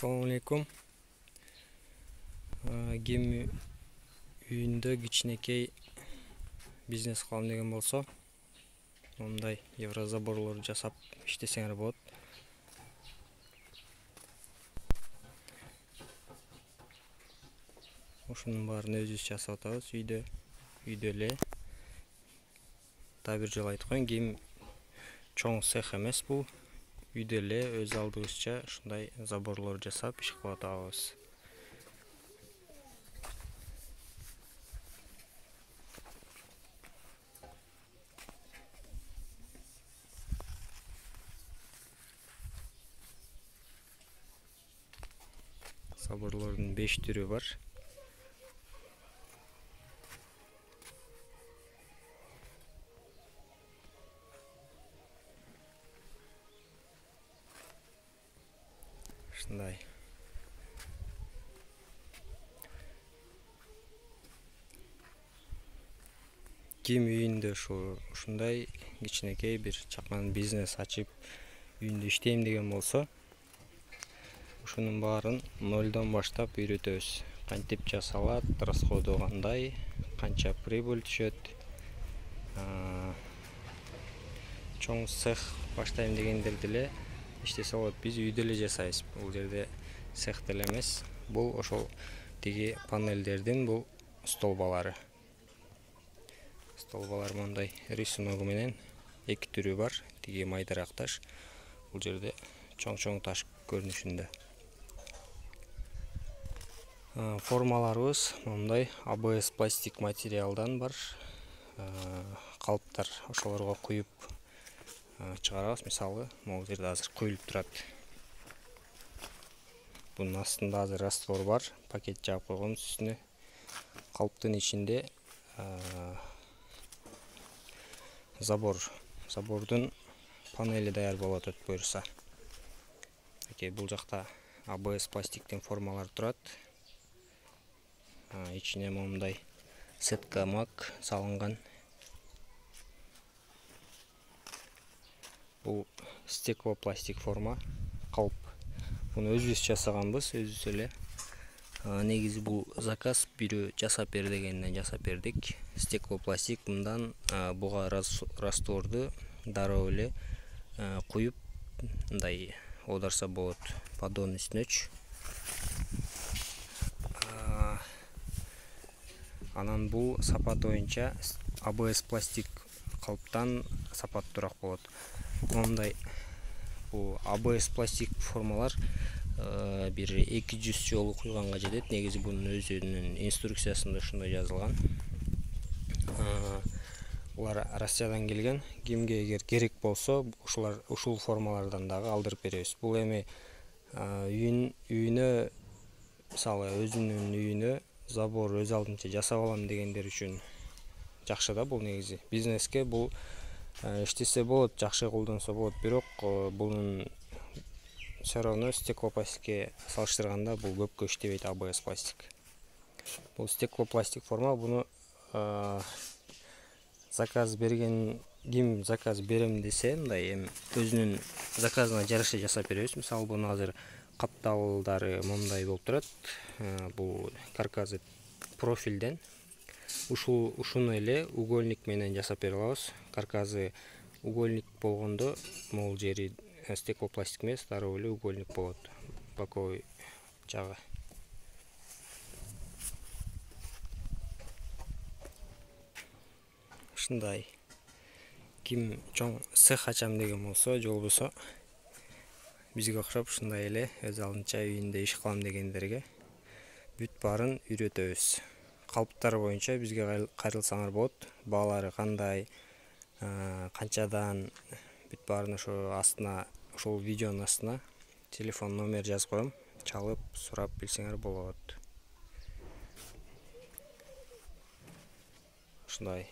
Assalamu alaikum. Ким үйүндө кичинекей бизнес кылам деген болсо, мындай еврозаборлор жасап иштесеңер болот. Ушунун баарын өзүбүз жасап атабыз үйдө эле. Бир жолу айтып коеюн, ким чоң цех эмес бул. Үйдө эле өз алдыбызча ушундай заборлор жасап иш кылып атабыз. Заборлордун 5 түрү бар. Ушундай. Ким үйүндө ушундай кичинекей бир чакан бизнес ачып үйүндө иштейм деген болсо, ушунун баарын нолдон баштап үйрөтөбүз. Кантип жасалат, расходу кандай, канча прибыль түшөт. Чоң цех баштайм дегендер деле иштесе болот. Биз үйдө эле жасайбыз. Бул жерде цех деле эмес. Бул ошол тиги панелдердин бул столбалары. Столбалар мындай рисуногу менен 2 түрү бар. Тиги майдараак таш. Бул жерде чоң таш көрүнүшүндө. Формаларыбыз мындай ABS пластик материалдан бар. Калыптар ошолорго куюп чыгарабыз. Мисалы, могул жерде азыр куюлуп турат. Бунун астында азыр раствор бар. Пакет жаап койгонбуз үстүнө. Калыптын ичинде забордун панели даяр болуп атат буюрса. Бул жакта ABS пластиктин формалар турат. Ичине моундай сетка мак салынган. Бул стеклопластик форма, калп. Буну өзүбүз жасаганбыз, өзүбүз эле. Негизи бул заказ бирөө жасап бер дегенден жасап бердик. Стеклопластик мындан буга растворду дароо эле куюп, мындай оодарса болот. Поддон үстүнөчү. Анан бул сапат боюнча ABS пластик калыптан сапаттуураак болот. Мындай бул ABS пластик формалар бир 200 жолу куйганга жетет. Негизи бунун өзүнүн инструкциясында ушундай жазылган. Булар Россиядан келген. Кимге эгер керек болсо, ушул формалардан дагы алдырып беребиз. Бул эми үйүнө, мисалы, өзүнүн үйүнө забор өз алдынча жасап алам дегендер үчүн жакшы да бул негизи. Бизнеске бул иштесе болот, жакшы колдонсо болот, бирок бунун все равно стеклопластикке салыштырганда бул көпкө иштебейт ABS пластик. Бул стеклопластик форма, буну заказ берген ким заказ берем десе, мындай эми өзүнүн заказына жараша жасап беребиз. Мисалы, буну азыр капталдары мындай болуп турат. Бул каркасы профилден. Ушуну эле угольник менен жасап бере алабыз. Каркасы угольник болгондо, могул жери стеклопластик эмес, дароо эле угольник болот. Боковой жагы. Ушундай. Ким чоң цех ачам деген болсо, жолбосо, бизге окшоп ушундай эле өз алдынча үйүндө иш кылам дегендерге бүт баарын үйрөтөбүз. Калыптар боюнча бизге кайрылсаңар болот. Баалары кандай, канчадан, бүт баарын ошо астына, ошол видеонун астына телефон номер жазып коем. Чалып, сурап билсеңер болот. Ушундай.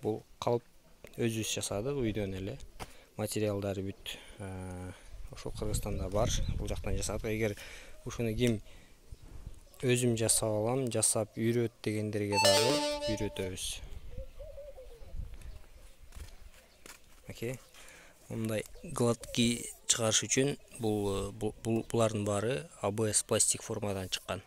Бул калып өзүбүз жасадык үйдөн эле. Материалдары бүт ошол Кыргызстанда бар. Бул жактан жасадык. Эгер ушуну ким өзүм жасап алам, жасап үйрөт дегендерге дагы үйрөтөбүз. Мындай гладкий чыгарыш үчүн булардын баары ABS пластик формадан чыккан.